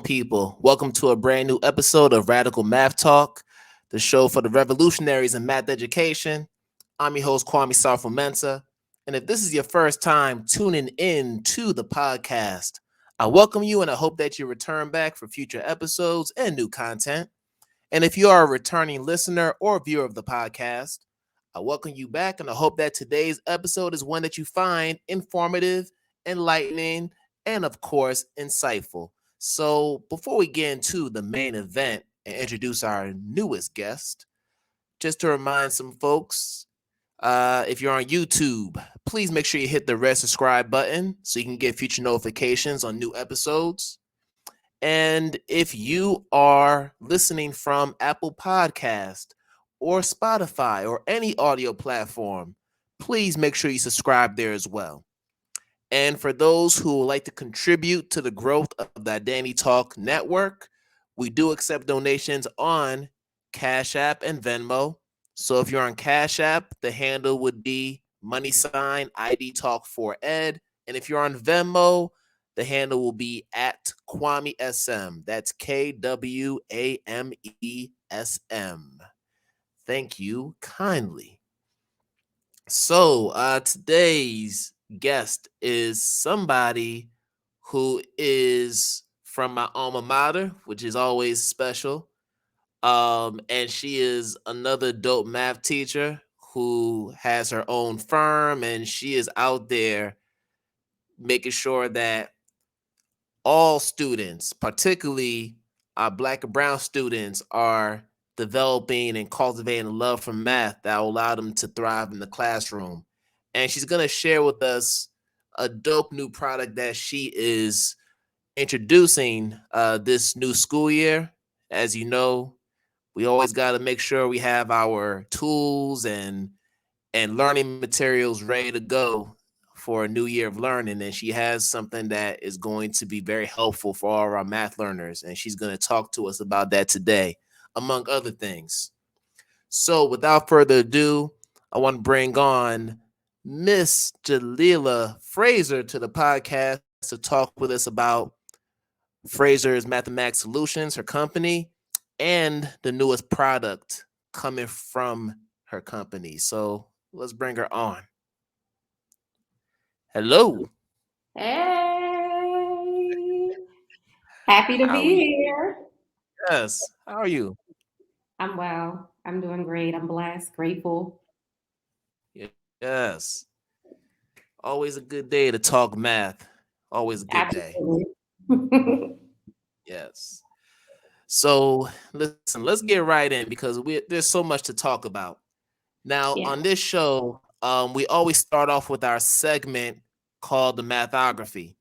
people? Welcome to a brand new episode of Radical Math Talk, the show for the revolutionaries in math education. I'm your host, Sarfo-Mensah, and if this is your first time tuning in to the podcast, I welcome you and I hope that you return back for future episodes and new content. And if you are a returning listener or viewer of the podcast, I welcome you back and I hope that today's episode is one that you find informative, enlightening, and of course, insightful. So before we get into the main event and introduce our newest guest, just to remind some folks, if you're on YouTube, please make sure you hit the red subscribe button so you can get future notifications on new episodes. And if you are listening from Apple Podcast or Spotify or any audio platform, please make sure you subscribe there as well. And for those who would like to contribute to the growth of the Identity Talk network, we do accept donations on Cash App and Venmo. So if you're on Cash App, the handle would be $ID Talk for Ed. And if you're on Venmo, the handle will be at Kwame SM. That's KWAMESM. Thank you kindly. So today's guest is somebody who is from my alma mater, which is always special. And she is another dope math teacher who has her own firm, and she is out there making sure that all students, particularly Black and brown students, are developing and cultivating a love for math that will allow them to thrive in the classroom. And she's going to share with us a dope new product that she is introducing this new school year. As you know, we always got to make sure we have our tools and learning materials ready to go for a new year of learning. And she has something that is going to be very helpful for all our math learners. And she's going to talk to us about that today, among other things. So without further ado, I want to bring on Miss Jaliyla Fraser to the podcast to talk with us about Frasers Mathematics Solutions, her company, and the newest product coming from her company. So let's bring her on. Hello. Hey, happy to How are be you? here. Yes. How are you? I'm well. I'm doing great. I'm blessed, grateful. Yes. Always a good day to talk math. Always a good day. Absolutely. Yes. So listen, let's get right in because there's so much to talk about. Now, Yeah. on this show, we always start off with our segment called the Mathography.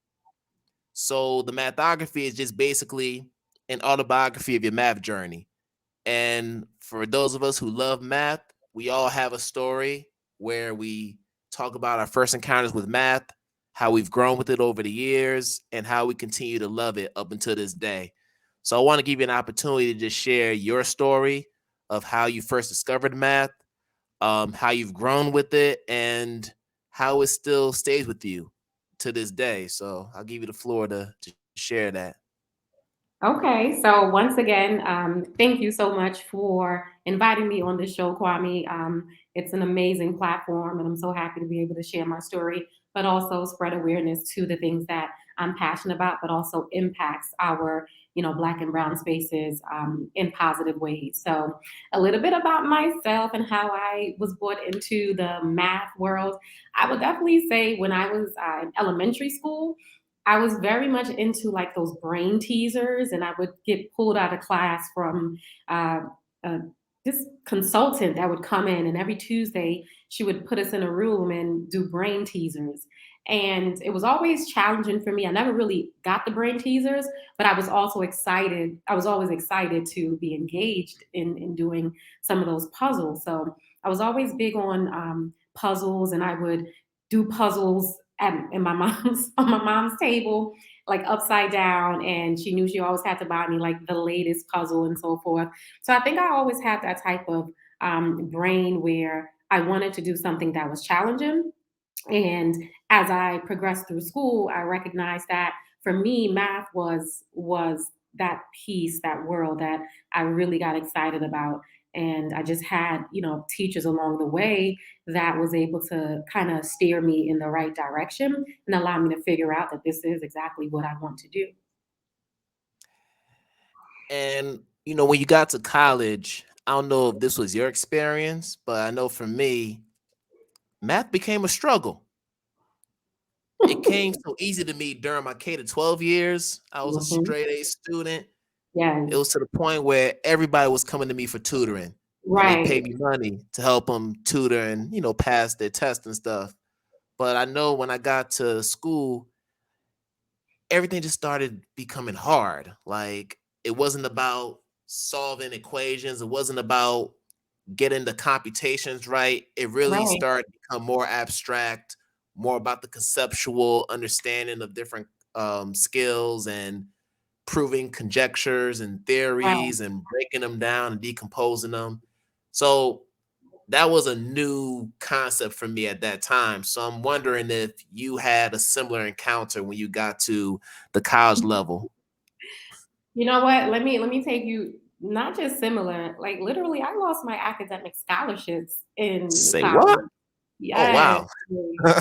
So the Mathography is just basically an autobiography of your math journey. And for those of us who love math, we all have a story where we talk about our first encounters with math, how we've grown with it over the years, and how we continue to love it up until this day. So I want to give you an opportunity to just share your story of how you first discovered math, how you've grown with it, and how it still stays with you to this day. So I'll give you the floor to share that. Okay, so once again, thank you so much for inviting me on this show, Kwame. It's an amazing platform, and I'm so happy to be able to share my story, but also spread awareness to the things that I'm passionate about, but also impacts our, Black and brown spaces in positive ways. So, a little bit about myself and how I was brought into the math world. I would definitely say when I was in elementary school. I was very much into like those brain teasers, and I would get pulled out of class from uh, uh, this consultant that would come in, and every Tuesday she would put us in a room and do brain teasers. And it was always challenging for me. I never really got the brain teasers, but I was also excited. I was always excited to be engaged in doing some of those puzzles. So I was always big on puzzles, and I would do puzzles in my mom's on my mom's table, like upside down, and she knew she always had to buy me like the latest puzzle and so forth. So I think I always had that type of brain where I wanted to do something that was challenging. And as I progressed through school, I recognized that for me, math was that piece, that world that I really got excited about. And I just had, teachers along the way that was able to kind of steer me in the right direction and allow me to figure out that this is exactly what I want to do. And when you got to college, I don't know if this was your experience, but I know for me, math became a struggle. It came so easy to me during my K to 12 years. I was a Mhm. straight A student. It Yes, was to the point where everybody was coming to me for tutoring, and they right, paid me money to help them tutor and pass their tests and stuff. But I know when I got to school, everything just started becoming hard. Like, it wasn't about solving equations. It wasn't about getting the computations right. It really right, started to become more abstract, more about the conceptual understanding of different skills and proving conjectures and right. theories and breaking them down and decomposing them. So that was a new concept for me at that time. So I'm wondering if you had a similar encounter when you got to the college level. You know what? Let me take you not just similar, like literally I lost my academic scholarships in Say what? college. Oh Yes, wow.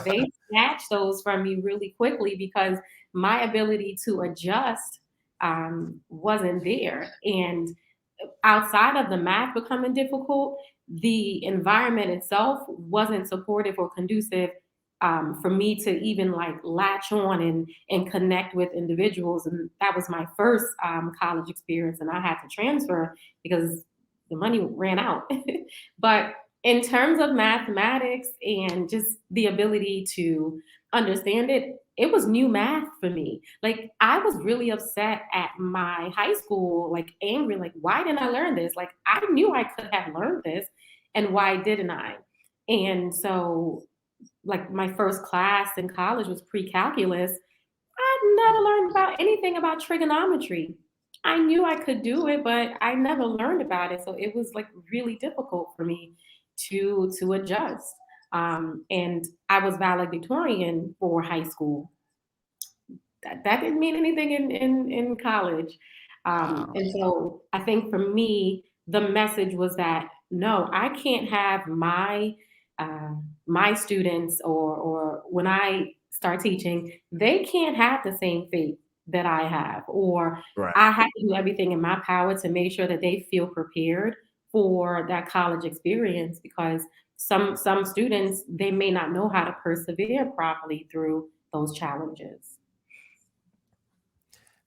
they snatched those from me really quickly because my ability to adjust wasn't there. And outside of the math becoming difficult, the environment itself wasn't supportive or conducive for me to even like latch on and connect with individuals. And that was my first college experience, and I had to transfer because the money ran out. But in terms of mathematics and just the ability to understand it, it was new math for me. Like I was really upset at my high school, like angry, like why didn't I learn this? Like I knew I could have learned this, and why didn't I? And so, like my first class in college was pre-calculus. I never learned about anything about trigonometry. I knew I could do it, but I never learned about it. So it was like really difficult for me to adjust. And I was valedictorian for high school. That didn't mean anything in college. Wow. And so I think for me, the message was that no, I can't have uh, my students or when I start teaching, they can't have the same faith that I have, or Right. I have to do everything in my power to make sure that they feel prepared for that college experience because some students they may not know how to persevere properly through those challenges.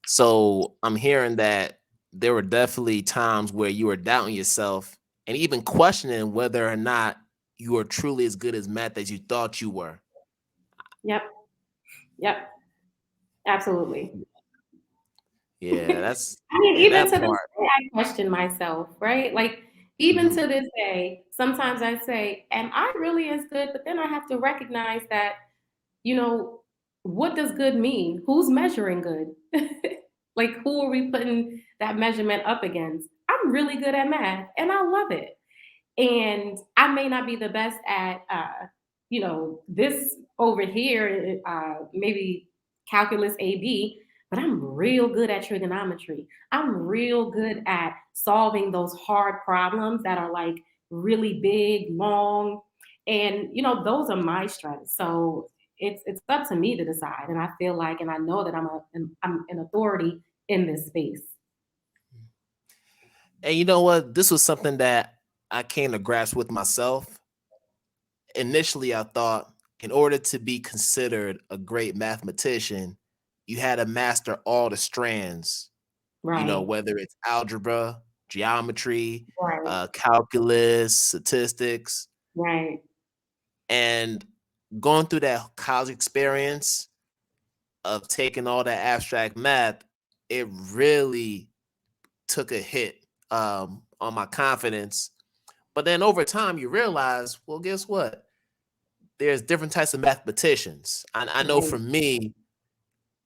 So I'm hearing that there were definitely times where you were doubting yourself and even questioning whether or not you were truly as good as math as you thought you were. Yep. Yep. Absolutely. Yeah, that's I mean, yeah, even that to this part. day, I question myself, right? Like, even Mhm. to this day, sometimes I say, am I really as good? But then I have to recognize that, you know, what does good mean? Who's measuring good? Like, who are we putting that measurement up against? I'm really good at math and I love it. And I may not be the best at this over here, maybe calculus AB, but I'm real good at trigonometry. I'm real good at solving those hard problems that are like really big, long, and those are my strengths. So it's up to me to decide, and I feel like, and I know that I'm an authority in this space. And you know what? This was something that I came to grasp with myself. Initially, I thought in order to be considered a great mathematician, you had to master all the strands, Right, whether it's algebra, geometry, right, calculus, statistics. right. And going through that college experience of taking all that abstract math, it really took a hit on my confidence. But then over time, you realize, well, guess what? There's different types of mathematicians. I know Right. for me,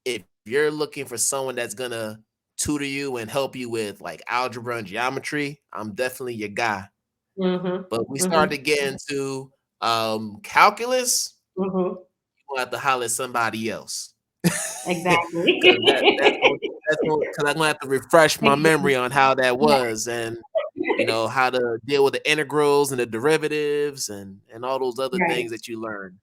if you're looking for someone that's gonna tutor you and help you with like algebra and geometry, I'm definitely your guy. Mhm. But we Mhm. started to get into calculus, Mhm. we'll have to holler at somebody else. Exactly. Because that's because I'm gonna have to refresh my Thank you. memory on how that Yeah. was, and how to deal with the integrals and the derivatives and all those other Right, things that you learn.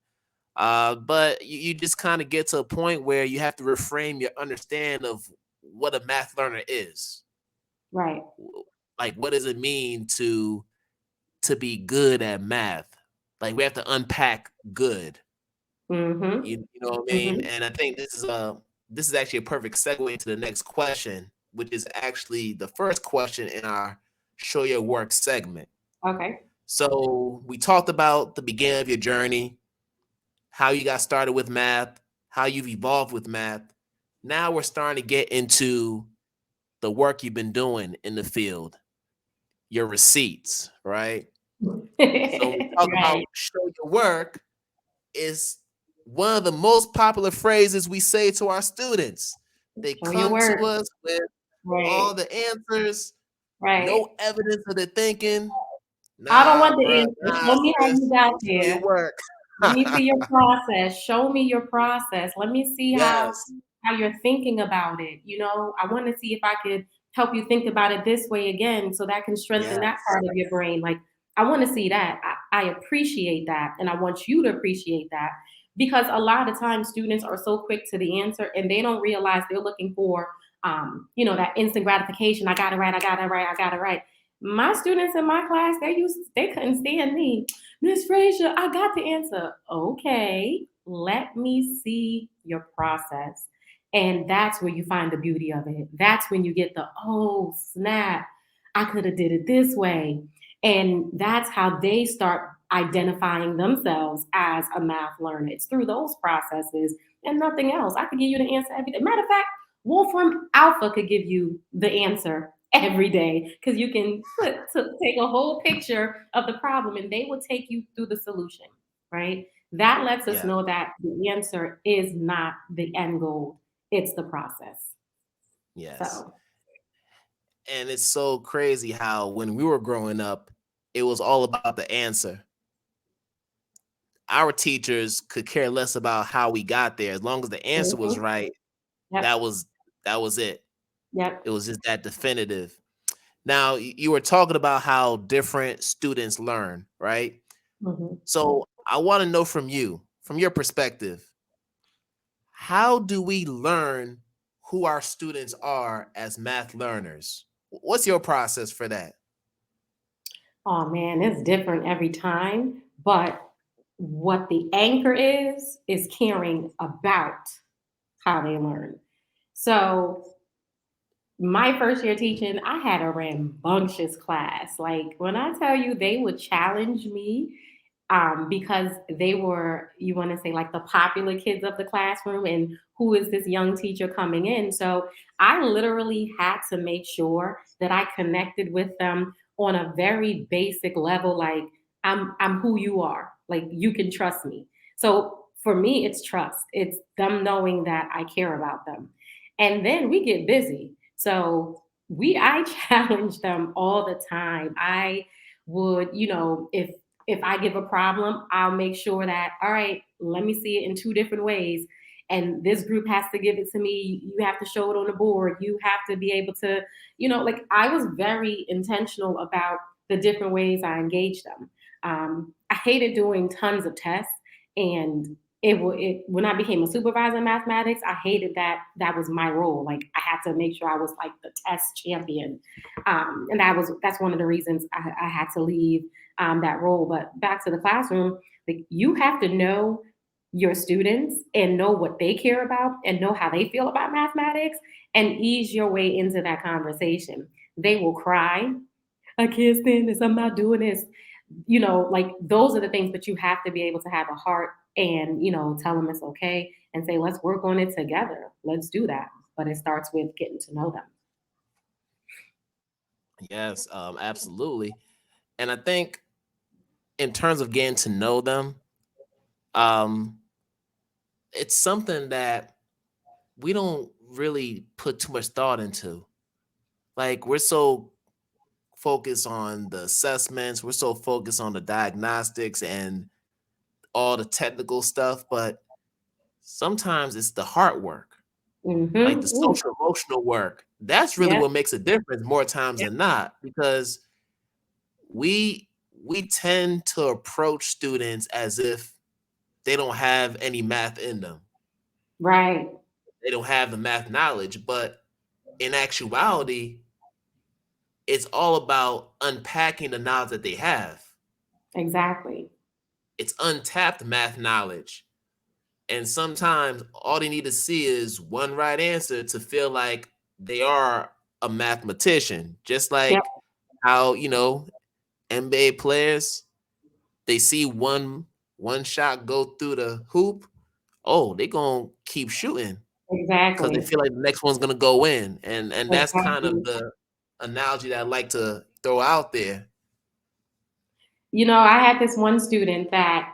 But you just kind of get to a point where you have to reframe your understand of what a math learner is. right. Like, what does it mean to be good at math? Like, we have to unpack good. Mm-hmm. You know what I mean? Mm-hmm. And I think this is actually a perfect segue into the next question, which is actually the first question in our show your work segment. Okay. So we talked about the beginning of your journey, how you got started with math, how you've evolved with math. Now we're starting to get into the work you've been doing in the field, your receipts, right? So when we talk about Right. show your work, is one of the most popular phrases we say to our students. They Show your come to work. us with Right. all the answers, Right. no evidence of their thinking. I don't Nah, want the bruh, answer. nah, Show me how you sis, got show your there. work. Let me see your process. Show me your process. Let me see Yes, how you're thinking about it. I want to see if I could help you think about it this way again, so that can strengthen that yes, part of your brain. Like I want to see that. I appreciate that, and I want you to appreciate that because a lot of times students are so quick to the answer and they don't realize they're looking for that instant gratification. I got it right. I got it right. I got it right. My students in my class, they couldn't stand me. Miss Fraser, I got the answer. Okay, let me see your process. And that's where you find the beauty of it. That's when you get the, oh, snap, I could have did it this way. And that's how they start identifying themselves as a math learner. It's through those processes and nothing else. I could give you the answer every day. Matter of fact, Wolfram Alpha could give you the answer every day because you can take a whole picture of the problem and they will take you through the solution, right? That lets us yeah, know that the answer is not the end goal, it's the process. yes. So, And it's so crazy how when we were growing up, it was all about the answer. Our teachers could care less about how we got there. As long as the answer was mhm, right, yep, that was that was it. yep, It was just that definitive. Now, you were talking about how different students learn, right? mhm. So I want to know from you, from your perspective, how do we learn who our students are as math learners? What's your process for that? Oh man, it's different every time. But what the anchor is caring about how they learn. So my first year teaching, I had a rambunctious class. Like when I tell you they would challenge me because they were, you want to say, like the popular kids of the classroom, and who is this young teacher coming in? So I literally had to make sure that I connected with them on a very basic level. Like I'm who you are. Like you can trust me. So for me, it's trust. It's them knowing that I care about them. And then we get busy. So I challenge them all the time. I would, if I give a problem, I'll make sure that, all right, let me see it in two different ways. And this group has to give it to me. You have to show it on the board. You have to be able to, like I was very intentional about the different ways I engage them. I hated doing tons of tests, and when I became a supervisor in mathematics, I hated that was my role. Like I had to make sure I was like the test champion, and that's one of the reasons I had to leave that role. But back to the classroom, like you have to know your students and know what they care about and know how they feel about mathematics and ease your way into that conversation. They will cry. I can't stand this. I'm not doing this. Like those are the things, but you have to be able to have a heart and, tell them it's okay and say, let's work on it together. Let's do that. But it starts with getting to know them. Yes, absolutely. And I think in terms of getting to know them, um, it's something that we don't really put too much thought into. Like we're so focused on the assessments, we're so focused on the diagnostics and all the technical stuff, but sometimes it's the hard work. like the Mm-hmm. social emotional work. That's really Yep. what makes a difference more times Yep. than not, because we we tend to approach students as if they don't have any math in them. Right. They don't have the math knowledge, but in actuality, it's all about unpacking the knowledge that they have. Exactly. It's untapped math knowledge. And sometimes all they need to see is one right answer to feel like they are a mathematician. Just Yep. like how, NBA players, they see one shot go through the hoop. Oh, they gonna keep shooting because they Exactly. feel like the next one's gonna go in. And that's kind of Exactly. the analogy that I like to throw out there. I had this one student that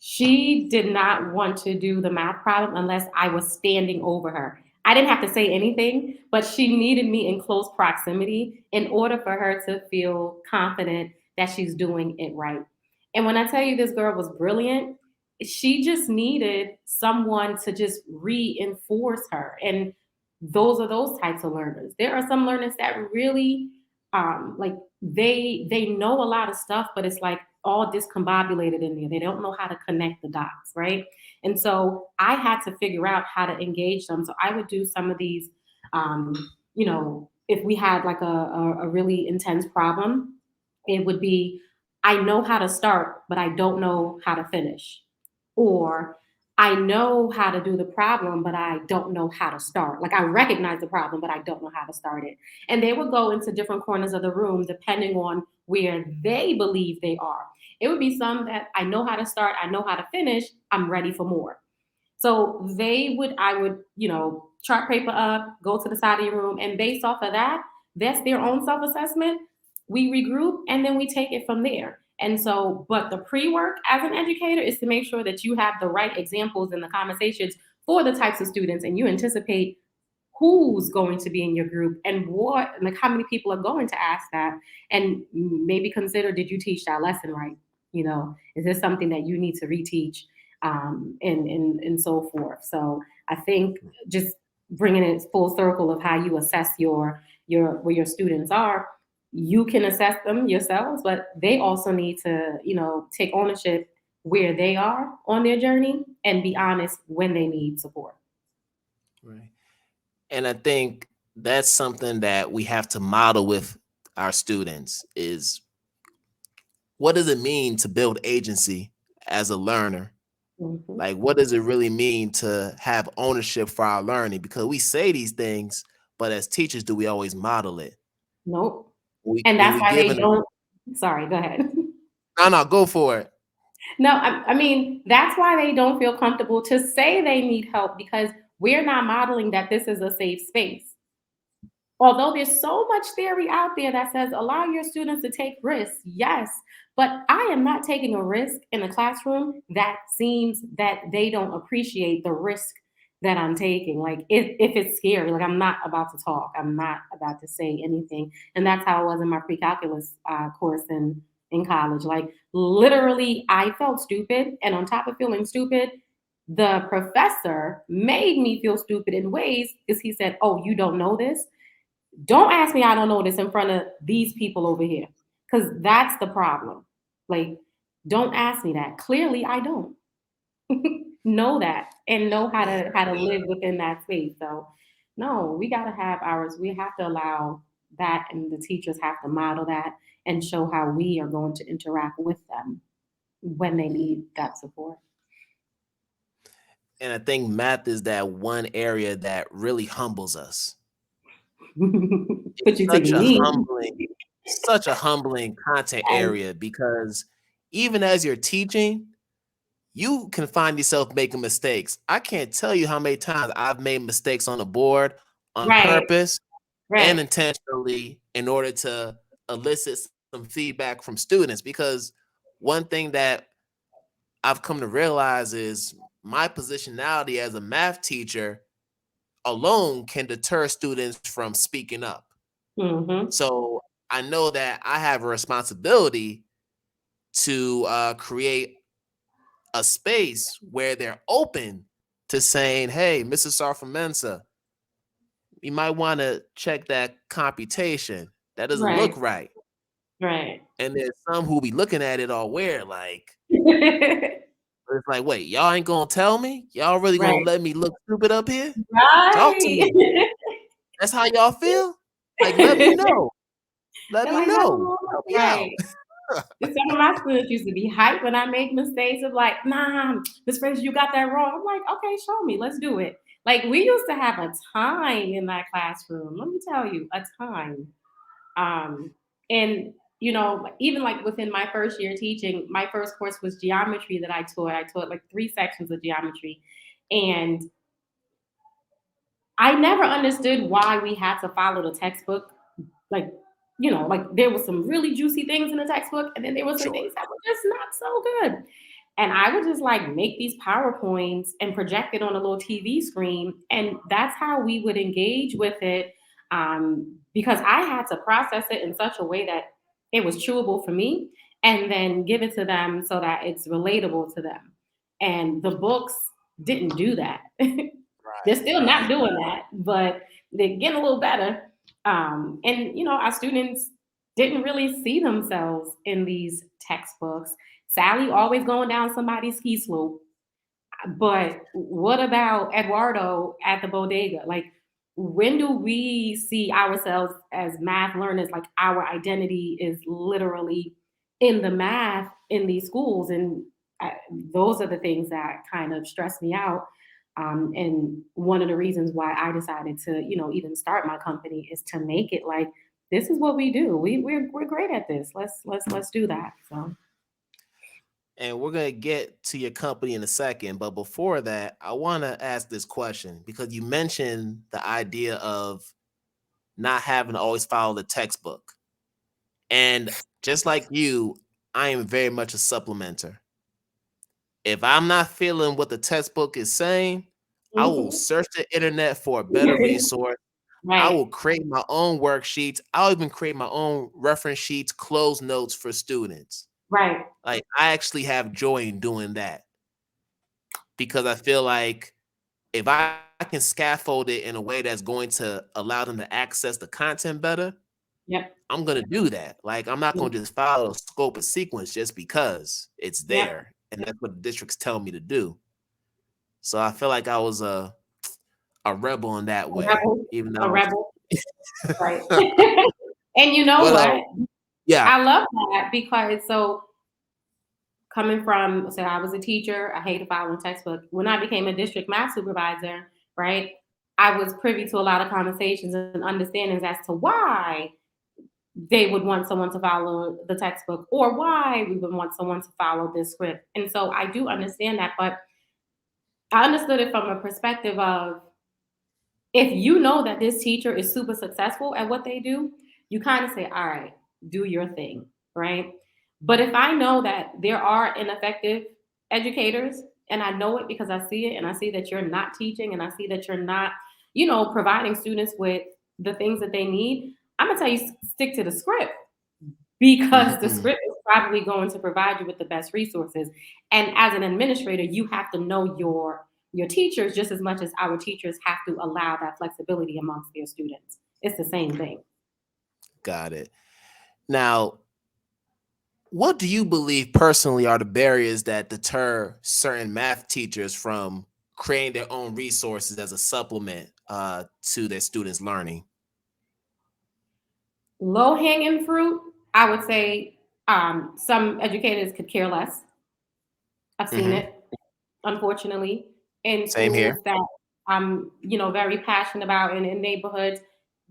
she did not want to do the math problem unless I was standing over her. I didn't have to say anything, but she needed me in close proximity in order for her to feel confident that she's doing it right. And when I tell you this girl was brilliant, she just needed someone to just reinforce her. And those are those types of learners. There are some learners that really like they know a lot of stuff, but it's like all discombobulated in there. They don't know how to connect the dots, right? And so I had to figure out how to engage them. So I would do some of these, if we had like a really intense problem, it would be, I know how to start, but I don't know how to finish. Or I know how to do the problem, but I don't know how to start. Like I recognize the problem, but I don't know how to start it. And they would go into different corners of the room depending on where they believe they are. It would be some that I know how to start, I know how to finish, I'm ready for more. So I would, chart paper up, go to the side of your room, and based off of that, that's their own self assessment. We regroup and then we take it from there. And so, but the pre work as an educator is to make sure that you have the right examples in the conversations for the types of students and you anticipate who's going to be in your group and what, like how many people are going to ask that, and maybe consider, did you teach that lesson right? Is this something that you need to reteach, and so forth. So I think just bringing it full circle of how you assess your where your students are, you can assess them yourselves, but they also need to take ownership where they are on their journey and be honest when they need support. Right. And I think that's something that we have to model with our students is, what does it mean to build agency as a learner? Mm-hmm. Like, what does it really mean to have ownership for our learning? Because we say these things, but as teachers, do we always model it? Nope. We, And when that's we why give they an, don't. Sorry, go ahead. no, go for it. No, I mean, that's why they don't feel comfortable to say they need help because we're not modeling that this is a safe space. Although there's so much theory out there that says allow your students to take risks, yes, but I am not taking a risk in a classroom that seems that they don't appreciate the risk that I'm taking. Like if it's scary, like I'm not about to talk, I'm not about to say anything, and that's how it was in my pre-calculus course in college. Like literally, I felt stupid, and on top of feeling stupid, the professor made me feel stupid in ways because he said, "Oh, you don't know this." Don't ask me I don't know this in front of these people over here. Because that's the problem. Like, don't ask me that. Clearly I don't know that and know how to live within that space. So no, we gotta have ours. We have to allow that and the teachers have to model that and show how we are going to interact with them when they need that support. And I think math is that one area that really humbles us. Put It's you to your knees. such a humbling content area, because even as you're teaching, you can find yourself making mistakes. I can't tell you how many times I've made mistakes on the board on Right, purpose and right. intentionally in order to elicit some feedback from students. Because one thing that I've come to realize is my positionality as a math teacher alone can deter students from speaking up. Mm-hmm. So I know that I have a responsibility to create a space where they're open to saying, hey, Mr. Sarfo-Mensah, you might want to check that computation. That doesn't look Right. right. Right. And there's some who be looking at it all weird, like, it's like, wait, y'all ain't gonna tell me? Y'all really gonna Right. let me look stupid up here? Talk to me. Right. That's how y'all feel? Like, let me know. Let They're me like, no, know. no, Help no. me out. Right. Some of my students used to be hyped when I make mistakes of like, nah, Miss Fraser, you got that wrong. I'm like, okay, show me. Let's do it. Like we used to have a time in that classroom. Let me tell you, a time. Um, and even like within my first year teaching, my first course was geometry that I taught. I taught like 3 sections of geometry. And I never understood why we had to follow the textbook. Like, like there was some really juicy things in the textbook, and then there was some Sure. things that were just not so good. And I would just like make these PowerPoints and project it on a little TV screen. And that's how we would engage with it. Because I had to process it in such a way that it was chewable for me and then give it to them so that it's relatable to them. And the books didn't do that. They're Right, still not right. doing that, but they're getting a little better. And our students didn't really see themselves in these textbooks. Sally always going down somebody's ski slope. But what about Eduardo at the bodega? Like, when do we see ourselves as math learners? Like, our identity is literally in the math in these schools. And uh, those are the things that kind of stress me out. And one of the reasons why I decided to, even start my company is to make it like this is what we do. We're great at this. Let's do that. So And we're gonna get to your company in a second, but before that, I want to ask this question because you mentioned the idea of not having to always follow the textbook. And just like you, I am very much a supplementer. If I'm not feeling what the textbook is saying, I will Mhm. search the internet for a better resource. I Right, will create my own worksheets. I'll even create my own reference sheets, closed notes for students. right. Like I actually have joy in doing that because I feel like if I can scaffold it in a way that's going to allow them to access the content better, Yep, I'm gonna do that. Like I'm not yep, gonna just follow a scope and sequence just because it's yep. there and that's what the districts tell me to do. So I feel like I was a rebel in that A way, rebel, even a though rebel, I right. was And you know but what? yeah, I love that because so coming from, so I was a teacher, I hated following textbook. When I became a district math supervisor, right, I was privy to a lot of conversations and understandings as to why they would want someone to follow the textbook or why we would want someone to follow this script. And so I do understand that, but I understood it from a perspective of if you know that this teacher is super successful at what they do, you kind of say, all right, do your thing, right? But if I know that there are ineffective educators, and I know it because I see it, and I see that you're not teaching, and I see that you're not, providing students with the things that they need, I'm gonna tell you, stick to the script because the mhm. script is probably going to provide you with the best resources. And as an administrator, you have to know your teachers just as much as our teachers have to allow that flexibility amongst their students. It's the same thing. Got it. Now, what do you believe personally are the barriers that deter certain math teachers from creating their own resources as a supplement to their students' learning? Low hanging fruit, I would say some educators could care less. I've seen Hmm. it, unfortunately, in Same here. schools that I'm, very passionate about and in neighborhoods.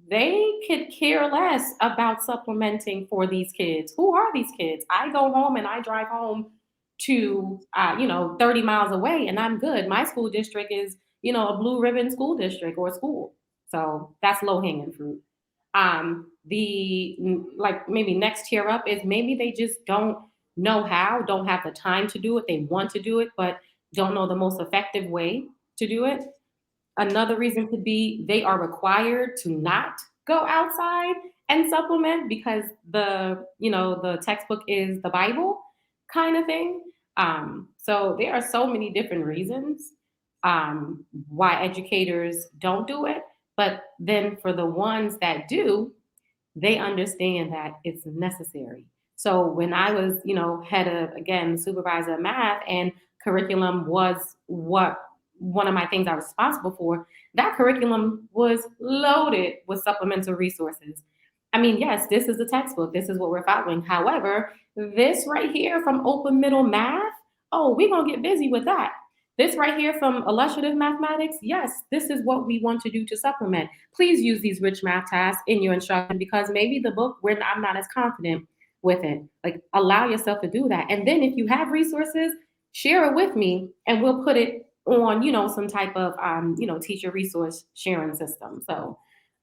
They could care less about supplementing for these kids. Who are these kids? I go home and I drive home to, 30 miles away and I'm good. My school district is, a blue ribbon school district or school. So that's low hanging fruit. The like maybe next tier up is maybe they just don't know how, don't have the time to do it. They want to do it, but don't know the most effective way to do it. Another reason could be they are required to not go outside and supplement because the textbook is the Bible kind of thing. So there are so many different reasons. why educators don't do it. But then for the ones that do, they understand that it's necessary. So when I was, head of, again, supervisor of math, and curriculum was what one of my things I was responsible for, that curriculum was loaded with supplemental resources. I mean, yes, this is the textbook. This is what we're following. However, this right here from open middle math, oh, we're going to get busy with that. This right here from illustrative mathematics, yes, this is what we want to do to supplement. Please use these rich math tasks in your instruction because maybe the book, I'm not as confident with it. Like, allow yourself to do that. And then if you have resources, share it with me and we'll put it on, some type of, teacher resource sharing system. So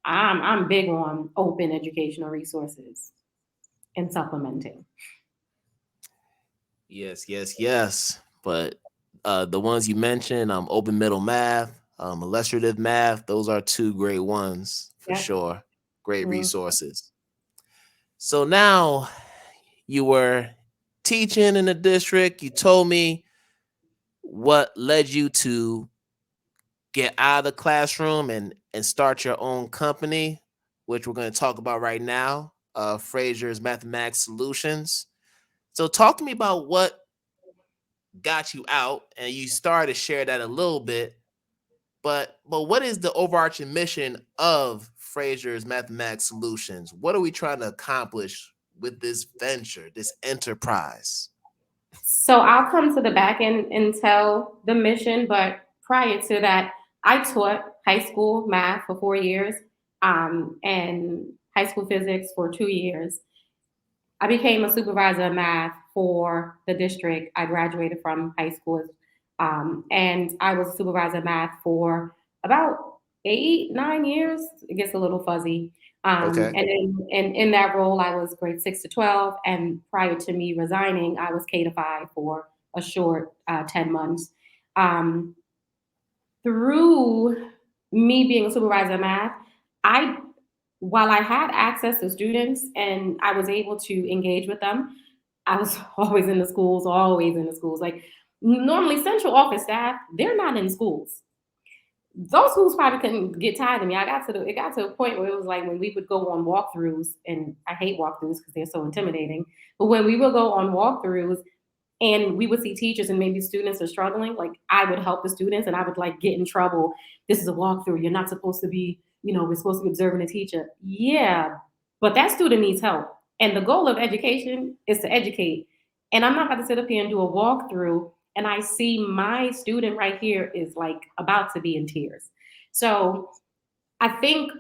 I'm big on open educational resources and supplementing. Yes, yes, yes. But the ones you mentioned, open middle math, illustrative math, those are two great ones for Yep. sure. Great Mm. resources. So now you were teaching in the district. You told me what led you to get out of the classroom and start your own company, which we're going to talk about right now, Frasers Mathematics Solutions. So talk to me about what got you out, and you started to share that a little bit. But what is the overarching mission of Frasers Mathematics Solutions? What are we trying to accomplish with this venture, this enterprise? So I'll come to the back end and tell the mission, but prior to that, I taught high school math for 4 years, and high school physics for 2 years. I became a supervisor of math for the district I graduated from high school, and I was a supervisor of math for about 8, 9 years. It gets a little fuzzy. Okay. And in that role, I was grade 6 to 12. And prior to me resigning, I was K to 5 for a short 10 months. Um, Through me being a supervisor of math, I while I had access to students and I was able to engage with them, I was always in the schools. Like, normally central office staff, they're not in schools. Those schools probably couldn't get tired of me. It got to a point where it was like when we would go on walkthroughs, and I hate walkthroughs because they're so intimidating. But when we would go on walkthroughs and we would see teachers and maybe students are struggling, like, I would help the students and I would like get in trouble. This is a walkthrough. You're not supposed to be, we're supposed to be observing the teacher. Yeah, but that student needs help. And the goal of education is to educate. And I'm not about to sit up here and do a walkthrough and I see my student right here is like about to be in tears. So I think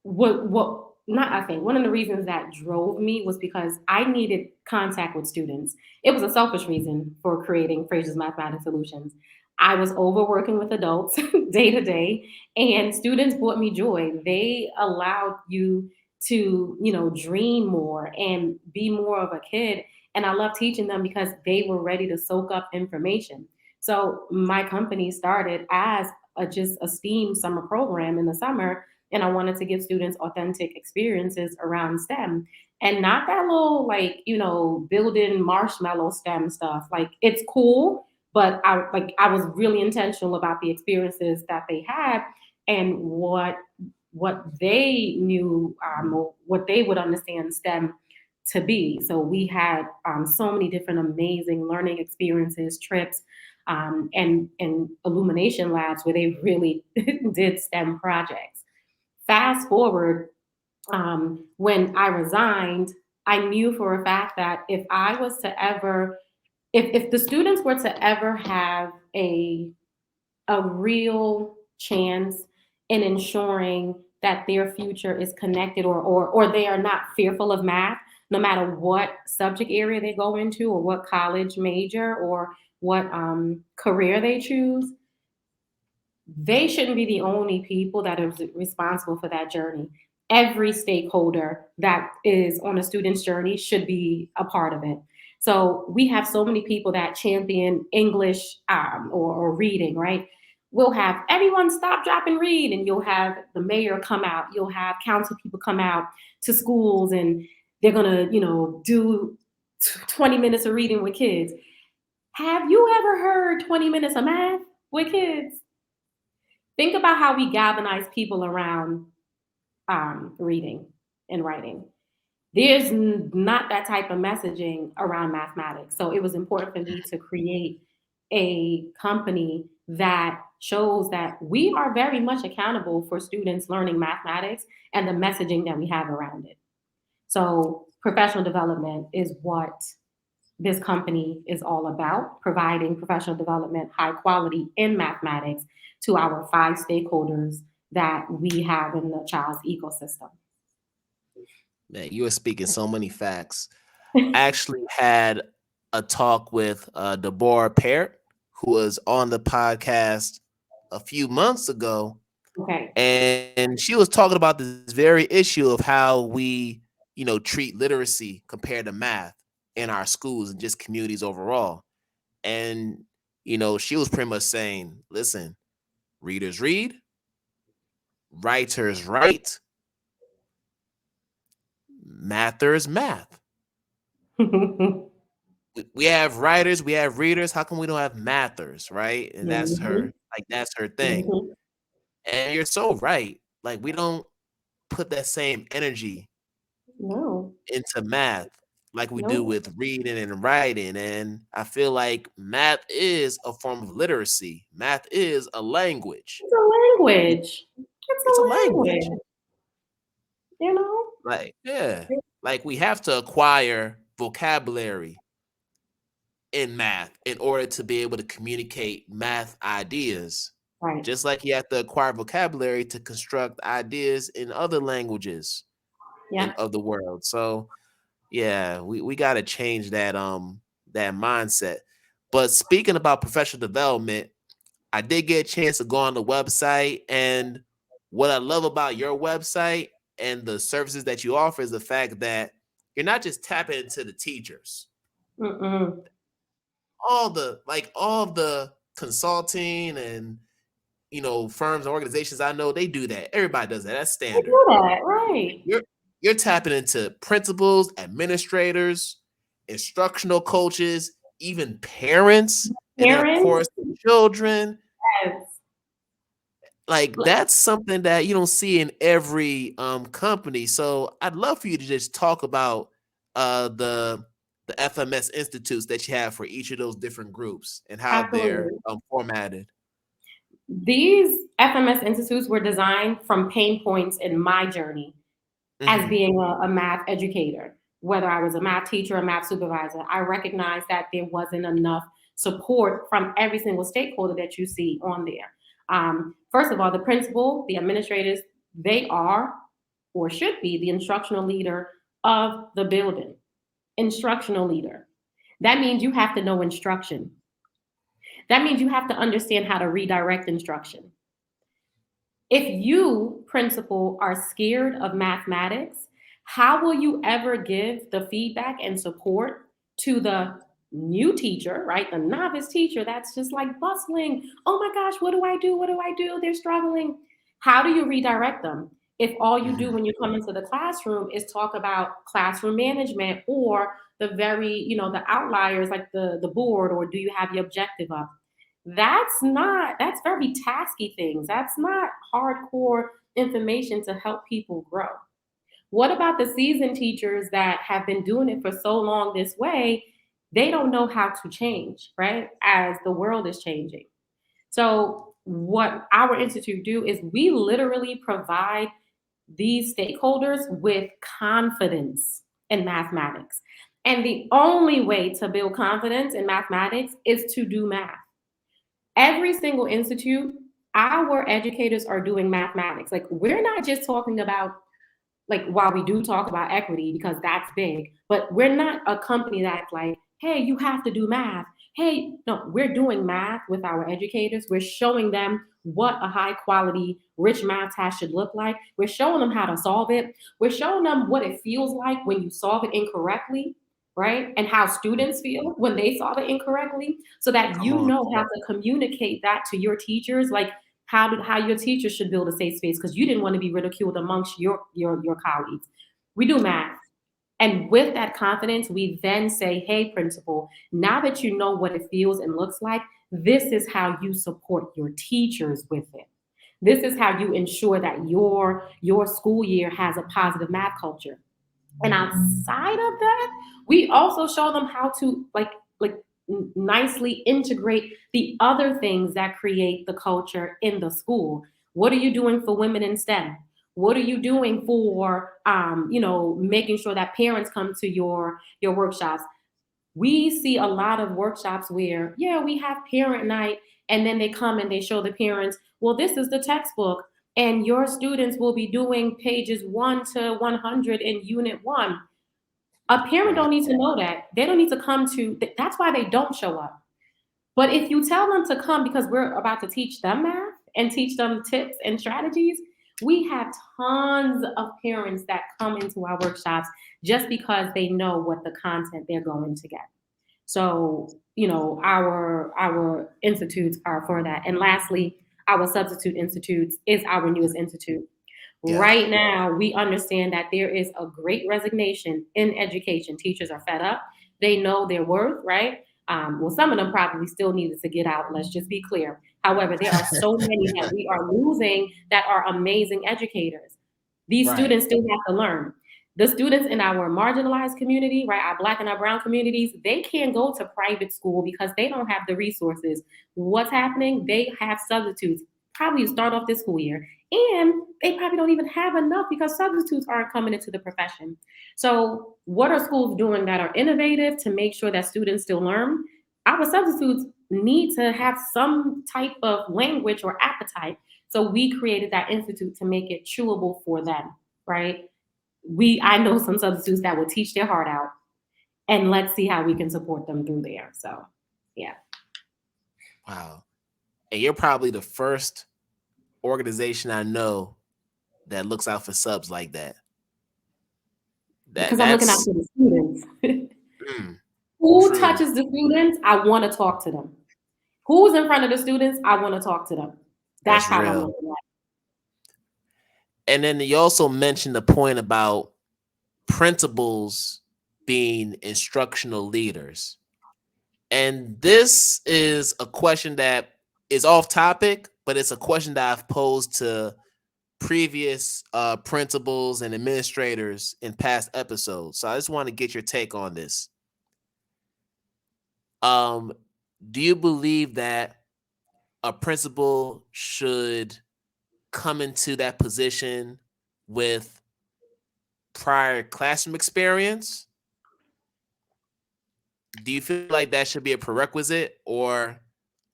what not I think one of the reasons that drove me was because I needed contact with students. It was a selfish reason for creating Frasers Mathematics Solutions. I was overworking with adults day to day, and students brought me joy. They allowed you to, dream more and be more of a kid. And I love teaching them because they were ready to soak up information. So my company started as just a STEAM summer program in the summer, and I wanted to give students authentic experiences around STEM and not that little, like, building marshmallow STEM stuff. Like, it's cool, but I was really intentional about the experiences that they had and what they knew, or what they would understand STEM to be. So we had so many different amazing learning experiences, trips, and illumination labs where they really did STEM projects. Fast forward, when I resigned, I knew for a fact that if I was to ever, if the students were to ever have a real chance in ensuring that their future is connected, or they are not fearful of math, no matter what subject area they go into or what college major or what career they choose, they shouldn't be the only people that are responsible for that journey. Every stakeholder that is on a student's journey should be a part of it. So we have so many people that champion English, or reading, right? We'll have everyone stop, drop, and read, and you'll have the mayor come out. You'll have council people come out to schools, and they're gonna, do 20 minutes of reading with kids. Have you ever heard 20 minutes of math? with kids. Think about how we galvanize people around reading and writing. There's not that type of messaging around mathematics. So it was important for me to create a company that shows that we are very much accountable for students learning mathematics and the messaging that we have around it. So professional development is what this company is all about, providing professional development, high quality in mathematics to our 5 stakeholders that we have in the child's ecosystem. Man, you were speaking so many facts. I actually had a talk with Deborah Parrott, who was on the podcast a few months ago, Okay. and she was talking about this very issue of how we, treat literacy compared to math in our schools and just communities overall. And she was pretty much saying, listen, readers read, writers write, mathers math. We have writers, we have readers. How come we don't have mathers, right? And Mhm, that's her thing. mhm. And you're so right. Like we don't put that same energy No, into math like we do no. with reading and writing. And I feel like math is a form of literacy. Math is a language. It's a language. It's It's a a language. language, you know? Like, yeah. Like we have to acquire vocabulary in math in order to be able to communicate math ideas. Right. Just like you have to acquire vocabulary to construct ideas in other languages Yeah. of the world. So yeah, we gotta change that mindset. But speaking about professional development, I did get a chance to go on the website, and what I love about your website and the services that you offer is the fact that you're not just tapping into the teachers. Mm-mm. All of the consulting and firms and organizations I know, they do that. Everybody does that. That's I standard. do that, right. You're tapping into principals, administrators, instructional coaches, even parents, and then of Parents, course children. yes. Like that's something that you don't see in every company. So I'd love for you to just talk about the FMS institutes that you have for each of those different groups and how they're Absolutely. formatted. These FMS institutes were designed from pain points in my journey as Hmm. being a math educator. Whether I was a math teacher or math supervisor, I recognized that there wasn't enough support from every single stakeholder that you see on there. First of all, the principal, the administrators, they are or should be the instructional leader of the building. Instructional leader. That means you have to know instruction. That means you have to understand how to redirect instruction. If you, principal, are scared of mathematics, how will you ever give the feedback and support to the new teacher, right? The novice teacher that's just like bustling. Oh my gosh, what do I do? What do I do? They're struggling. How do you redirect them? If all you do Hmm. when you come into the classroom is talk about classroom management or the very, the outliers like the board, or do you have your objective up? That's very tasky things. That's not hardcore information to help people grow. What about the seasoned teachers that have been doing it for so long this way? They don't know how to change, right? As the world is changing. So what our institute do is we literally provide these stakeholders with confidence in mathematics. And the only way to build confidence in mathematics is to do math. Every single institute, our educators are doing mathematics. Like we're not just talking about, like, while we do talk about equity because that's big, but we're not a company that's like, hey, you have to do math. Hey, no, we're doing math with our educators. We're showing them what a high quality, rich math task should look like. We're showing them how to solve it. We're showing them what it feels like when you solve it incorrectly, right? And how students feel when they solve it incorrectly, so that Come you on. know how to communicate that to your teachers. Like, how your teachers should build a safe space because you didn't want to be ridiculed amongst your colleagues. We do math. And with that confidence, we then say, hey, principal, now that you know what it feels and looks like, This is how you support your teachers with it. This is how you ensure that your school year has a positive math culture. And outside of that, we also show them how to nicely integrate the other things that create the culture in the school. What are you doing for women in STEM? What are you doing for making sure that parents come to your workshops? We see a lot of workshops where, yeah, we have parent night, and then they come and they show the parents, well, this is the textbook, and your students will be doing pages 1 to 100 in unit 1. A parent Right. don't need to know that. They don't need to come to, that's why they don't show up. But if you tell them to come because we're about to teach them math and teach them tips and strategies, we have tons of parents that come into our workshops just because they know what the content they're going to get. So, our institutes are for that. And lastly, our substitute institutes is our newest institute. Yes. Right now, we understand that there is a great resignation in education. Teachers are fed up. They know their worth, right? Well, some of them probably still needed to get out. Let's just be clear. However, there are so many that we are losing that are amazing educators. These Right. students still have to learn. The students in our marginalized community, right, our Black and our Brown communities, they can't go to private school because they don't have the resources. What's happening? They have substitutes, probably to start off this school year. And they probably don't even have enough because substitutes aren't coming into the profession. So, what are schools doing that are innovative to make sure that students still learn? Our substitutes need to have some type of language or appetite. So, we created that institute to make it chewable for them, right? I know some substitutes that will teach their heart out, and let's see how we can support them through there. So, yeah. Wow. And you're probably the first organization I know that looks out for subs like that. Because I'm looking out That's for the students. mm, Who true. touches the students? I want to talk to them. Who's in front of the students? I want to talk to them. That's That's how I'm real. looking at And then you also mentioned the point about principals being instructional leaders. And this is a question that is off topic, but it's a question that I've posed to previous principals and administrators in past episodes. So I just want to get your take on this. Um, do you believe that a principal should come into that position with prior classroom experience? Do you feel like that should be a prerequisite, or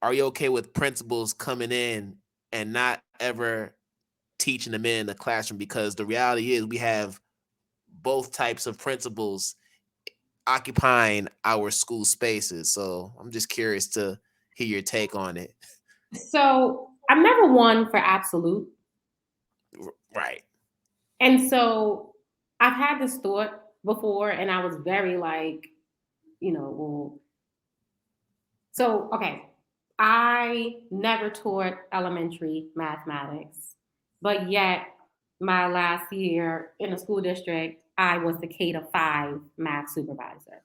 are you okay with principals coming in and not ever teaching them in the classroom? Because the reality is we have both types of principals occupying our school spaces. So I'm just curious to hear your take on it. it. So I'm never one for absolute. Right. And so I've had this thought before, and I was very like, well, so, okay, I never taught elementary mathematics, but yet my last year in a school district, I was the K to 5 math supervisor.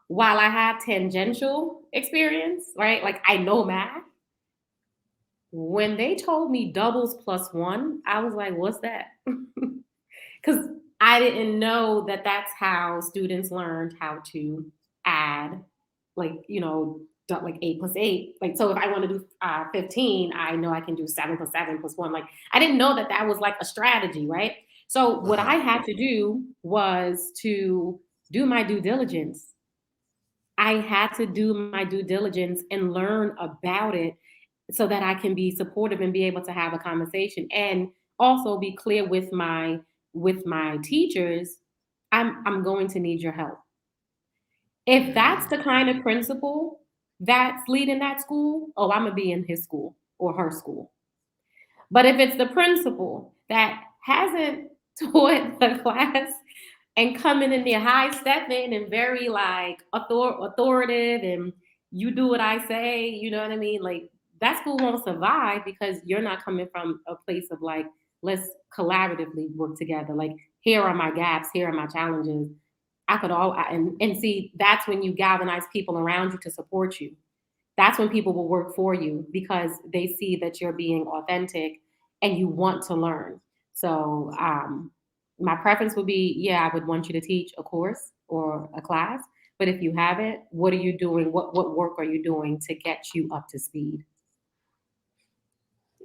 While I have tangential experience, right? Like I know math. When they told me doubles plus one, I was like, what's that? Because I didn't know that that's how students learned how to add, like, like 8 plus 8. Like, so if I want to do 15, I know I can do 7 plus 7 plus 1. Like, I didn't know that that was like a strategy, right? So what Uh-huh. I had to do was to do my due diligence. I had to do my due diligence and learn about it so that I can be supportive and be able to have a conversation and also be clear with my teachers. I'm going to need your help. If that's the Mm. kind of principal that's leading that school, oh, I'm gonna be in his school or her school. But if it's the principal that hasn't taught the class and coming in there high stepping and very like authoritative and you do what I say, you know what I mean? Like that school won't survive because you're not coming from a place of like, let's collaboratively work together. Like, here are my gaps, here are my challenges. I could all and see that's when you galvanize people around you to support you. that's when people will work for you because they see that you're being authentic and you want to learn. So my preference would be, yeah, I would want you to teach a course or a class. But if you haven't, what are you doing? What work are you doing to get you up to speed?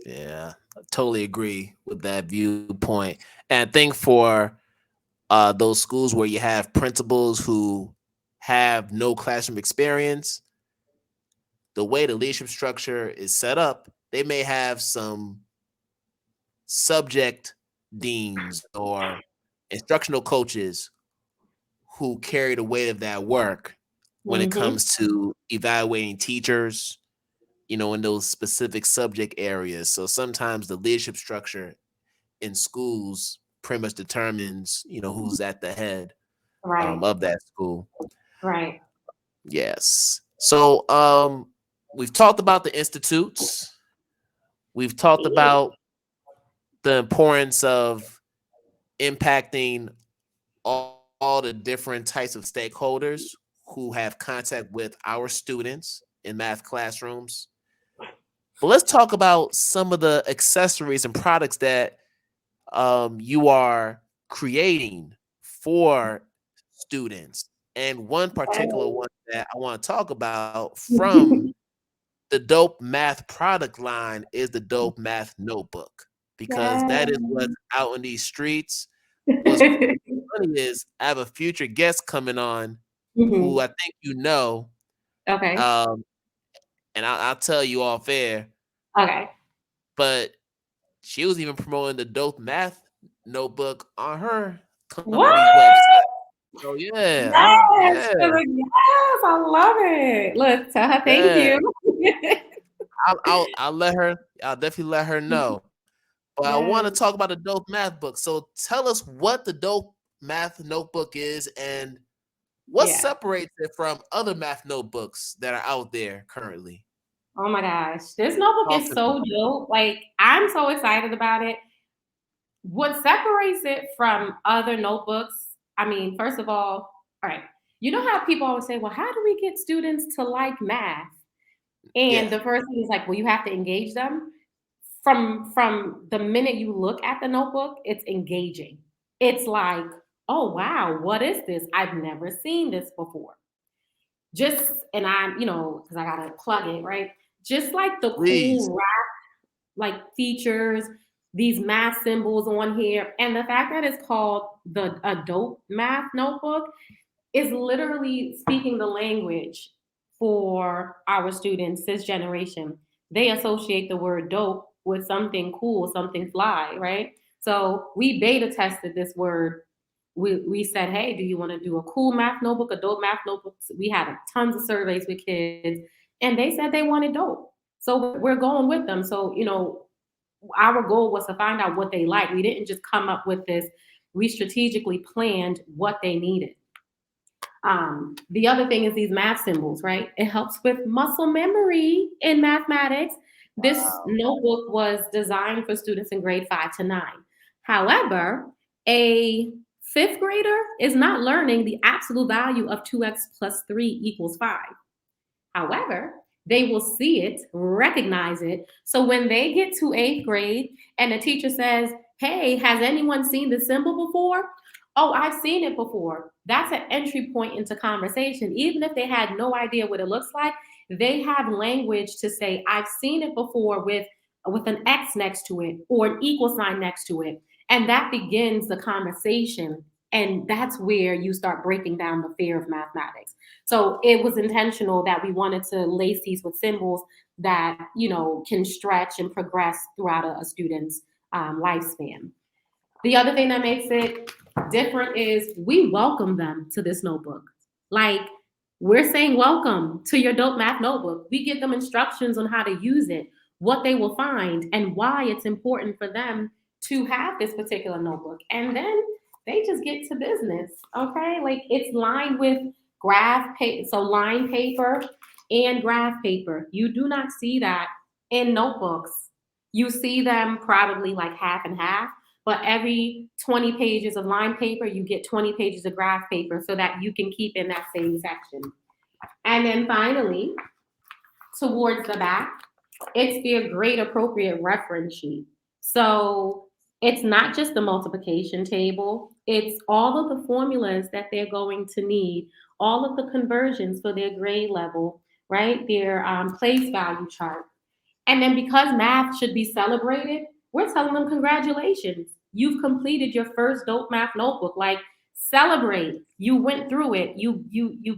Yeah, I totally agree with that viewpoint. And I think for those schools where you have principals who have no classroom experience, the way the leadership structure is set up, they may have some subject deans or instructional coaches who carry the weight of that work when it Mm-hmm. comes to evaluating teachers, in those specific subject areas. So sometimes the leadership structure in schools pretty much determines, who's at the head Right, of that school. right. Yes. So we've talked about the institutes. We've talked about the importance of impacting all the different types of stakeholders who have contact with our students in math classrooms. But let's talk about some of the accessories and products that you are creating for students. And one particular one that I want to talk about from the Dope Math product line is the Dope Math Notebook, because Yeah. that is what's out in these streets. What's funny is I have a future guest coming on who Hmm. I think you know, Okay. um, and I'll tell you off air, Okay. but she was even promoting the Dope Math Notebook on her What? company's website. So yeah, Yes, yeah, yes, I love it. Look, tell her thank yeah. you. I'll let her. I'll definitely let her know. But I want to Yes, talk about the Dope Math book. So tell us what the Dope Math Notebook is and what yeah. separates it from other math notebooks that are out there currently. Oh my gosh, this notebook Talk is to me. so dope. Like, I'm so excited about it. What separates it from other notebooks? I mean, first of all right, you know how people always say, well, how do we get students to like math? And Yeah, the first thing is like, well, you have to engage them. From the minute you look at the notebook, it's engaging. It's like, oh wow, what is this? I've never seen this before. Just and I'm, because I gotta plug it, right? Just like the please. cool like features, these math symbols on here, and the fact that it's called the Dope Math Notebook is literally speaking the language for our students this generation. They associate the word dope with something cool, something fly, right? So we beta tested this word. We said, hey, do you want to do a cool math notebook, a dope math notebook? We had tons of surveys with kids, and they said they wanted dope. So we're going with them. So, our goal was to find out what they like. We didn't just come up with this. We strategically planned what they needed. The other thing is these math symbols, right? It helps with muscle memory in mathematics. This Wow. notebook was designed for students in grade 5 to 9. However, a fifth grader is not learning the absolute value of 2x plus 3 equals 5. However, they will see it, recognize it. So when they get to eighth grade and the teacher says, hey, has anyone seen the symbol before? Oh, I've seen it before. That's an entry point into conversation. Even if they had no idea what it looks like, they have language to say, I've seen it before with an X next to it or an equal sign next to it. And that begins the conversation. And that's where you start breaking down the fear of mathematics. So it was intentional that we wanted to lace these with symbols that, can stretch and progress throughout a student's lifespan. The other thing that makes it different is we welcome them to this notebook. Like, we're saying welcome to your dope math notebook. We give them instructions on how to use it, what they will find, and why it's important for them to have this particular notebook. And then they just get to business. Okay. Like, it's lined with graph paper, so line paper and graph paper. You do not see that in notebooks. You see them probably like half and half, but every 20 pages of line paper, you get 20 pages of graph paper so that you can keep in that same section. And then finally, towards the back, it's their grade appropriate reference sheet. So it's not just the multiplication table, it's all of the formulas that they're going to need, all of the conversions for their grade level, right? Their place value chart. And then because math should be celebrated, we're telling them congratulations. You've completed your first dope math notebook. Like celebrate. You went through it. You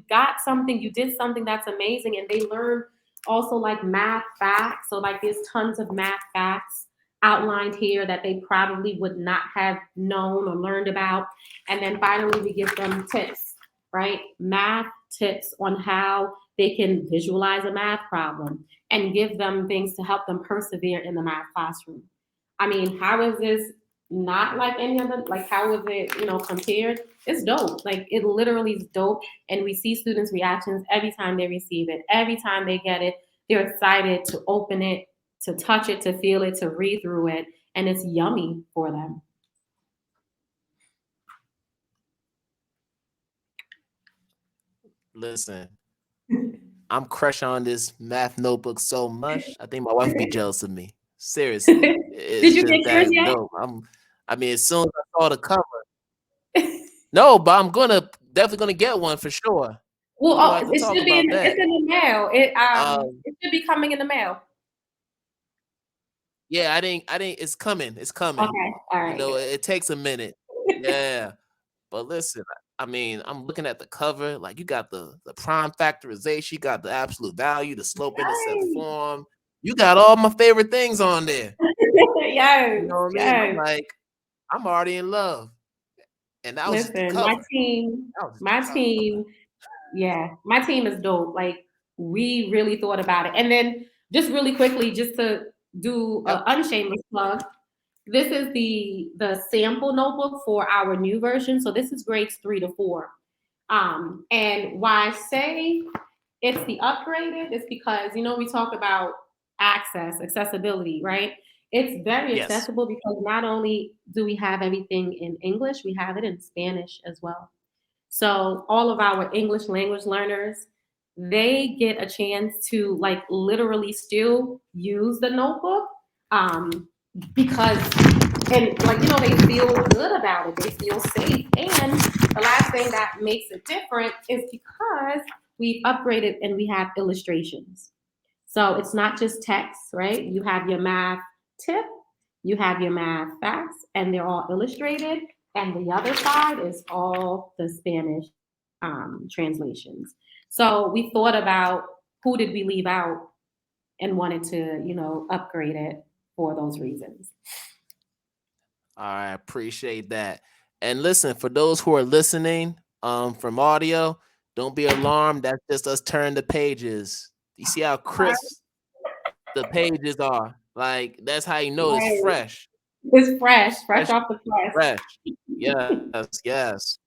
got something, you did something that's amazing. And they learn also like math facts. So like there's tons of math facts outlined here that they probably would not have known or learned about. And then finally we give them tips, right? Math tips on how they can visualize a math problem and give them things to help them persevere in the math classroom. I mean, how is this not like any other, like how is it, compared? It's dope. Like it literally is dope. And we see students' reactions every time they receive it, every time they get it. They're excited to open it, to touch it, to feel it, to read through it. And it's yummy for them. Listen, I'm crushing on this math notebook so much. I think my wife would be jealous of me. Seriously, Did it's you just get yours that yet? dope. I mean, as soon as I saw the cover, no, but I'm definitely gonna get one for sure. Well, We gonna have to it talk should be about it's that. in the mail. It Um, it should be coming in the mail. yeah, I didn't. It's coming. It's coming. Okay. All You right, know, good. it takes a minute. Yeah, but listen, I mean, I'm looking at the cover. Like, you got the prime factorization, you got the absolute value, the slope intercept Right. form. You got all my favorite things on there. You Yes, know what I mean? I'm yes. like, I'm already in love. And that was just the Listen, my cover. team, That was just the my cover. team, yeah, my team is dope. Like we really thought about it. And then just really quickly, just to do Yep. an unshameless plug, this is the sample notebook for our new version. So this is grades 3 to 4. And why I say it's the upgraded is because we talk about accessibility, right? It's very Yes. accessible because not only do we have everything in English, we have it in Spanish as well. So all of our English language learners, they get a chance to like literally still use the notebook, um, because and like they feel good about it. They feel safe. And the last thing that makes it different is because we've upgraded and we have illustrations. So it's not just text, right? You have your math tip, you have your math facts, and they're all illustrated. And the other side is all the Spanish translations. So we thought about who did we leave out and wanted to, upgrade it for those reasons. All right, appreciate that. And listen, for those who are listening from audio, don't be alarmed. That's just us turning the pages. You see how crisp the pages are? Like, that's how you know it's Right. fresh. It's fresh Fresh, off the press. fresh. Yes, yes.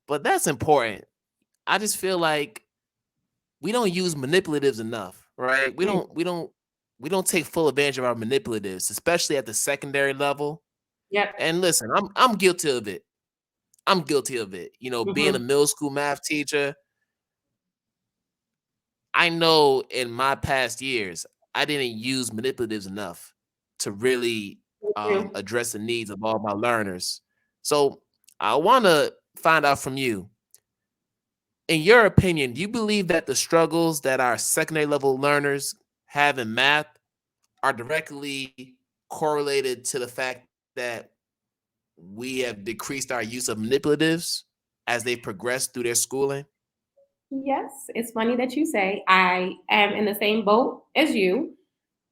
But that's important. I just feel like we don't use manipulatives enough, right? We Mm. don't we don't we don't take full advantage of our manipulatives, especially at the secondary level. Yep. And listen, I'm guilty of it. I'm guilty of it. You know, being a Mm-hmm. middle school math teacher, I know in my past years, I didn't use manipulatives enough to really address the needs of all my learners. So I want to find out from you, in your opinion, do you believe that the struggles that our secondary level learners have in math are directly correlated to the fact that we have decreased our use of manipulatives as they progress through their schooling? Yes, it's funny that you say I am in the same boat as you.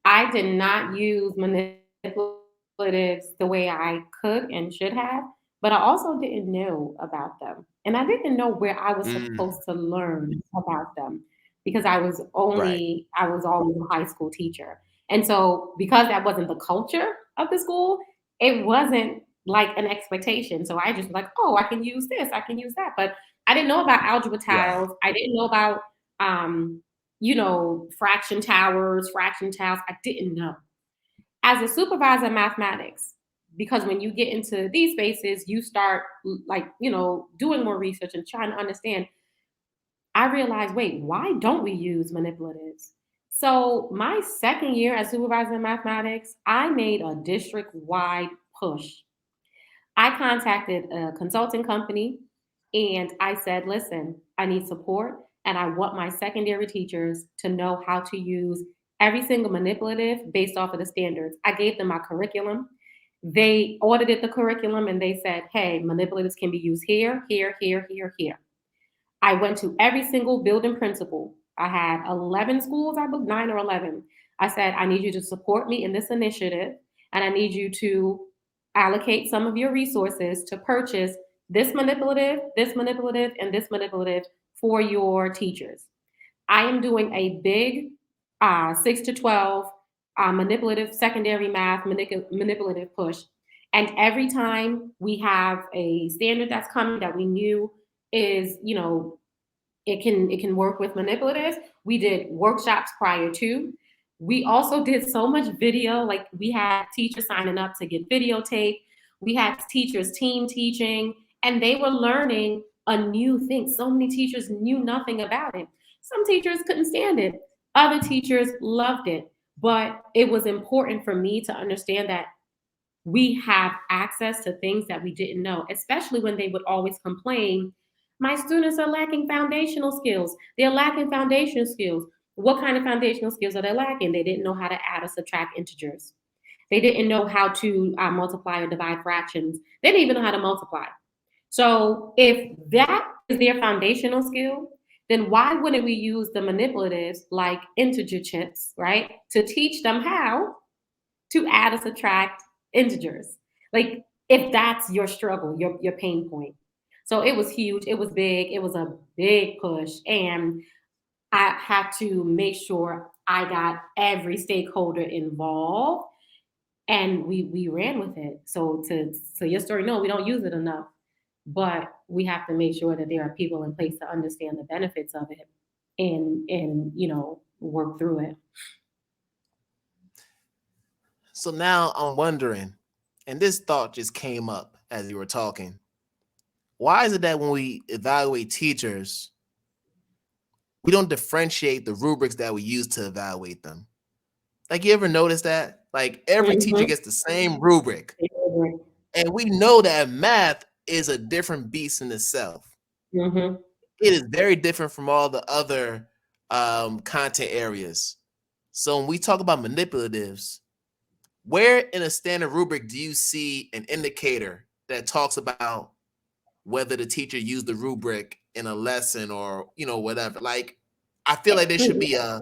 I did not use manipulatives the way I could and should have, but I also didn't know about them. And I didn't know where I was Mm, supposed to learn about them because right. I was always a high school teacher. And so because that wasn't the culture of the school, it wasn't like an expectation. So I just like, oh, I can use this, I can use that. But I didn't know about algebra Right. tiles. I didn't know about um, fraction towers, fraction tiles. I didn't know. As a supervisor of mathematics, because when you get into these spaces, you start like, doing more research and trying to understand. I realized, wait, why don't we use manipulatives? So my second year as supervisor in mathematics, I made a district-wide push. I contacted a consulting company and I said, listen, I need support and I want my secondary teachers to know how to use every single manipulative based off of the standards. I gave them my curriculum. They audited the curriculum and they said, hey, manipulatives can be used here, here, here, here, here. I went to every single building principal. I had 11 schools, I believe, 9 or 11. I said, I need you to support me in this initiative, and I need you to allocate some of your resources to purchase this manipulative, and this manipulative for your teachers. I am doing a big 6 to 12 manipulative secondary math manipulative push. And every time we have a standard that's coming that we knew is, it can work with manipulatives. We did workshops prior to. We also did so much video, like we had teachers signing up to get videotape. We had teachers team teaching, and they were learning a new thing. So many teachers knew nothing about it. Some teachers couldn't stand it. Other teachers loved it. But it was important for me to understand that we have access to things that we didn't know, especially when they would always complain, my students are lacking foundational skills. They're lacking foundational skills. What kind of foundational skills are they lacking? They didn't know how to add or subtract integers. They didn't know how to multiply or divide fractions. They didn't even know how to multiply. So if that is their foundational skill, then why wouldn't we use the manipulatives like integer chits, right, to teach them how to add or subtract integers? Like, if that's your struggle, your pain point. So it was huge, it was big, it was a big push. And I had to make sure I got every stakeholder involved and we ran with it. So your story, no, we don't use it enough. But we have to make sure that there are people in place to understand the benefits of it and work through it. So now I'm wondering, and this thought just came up as you were talking. Why is it that when we evaluate teachers, we don't differentiate the rubrics that we use to evaluate them? Like, you ever notice that? Like, every teacher gets the same rubric. And we know that math is a different beast in itself. Mm-hmm. It is very different from all the other content areas. So when we talk about manipulatives, where in a standard rubric do you see an indicator that talks about whether the teacher used the rubric in a lesson or whatever? Like, I feel like there should be a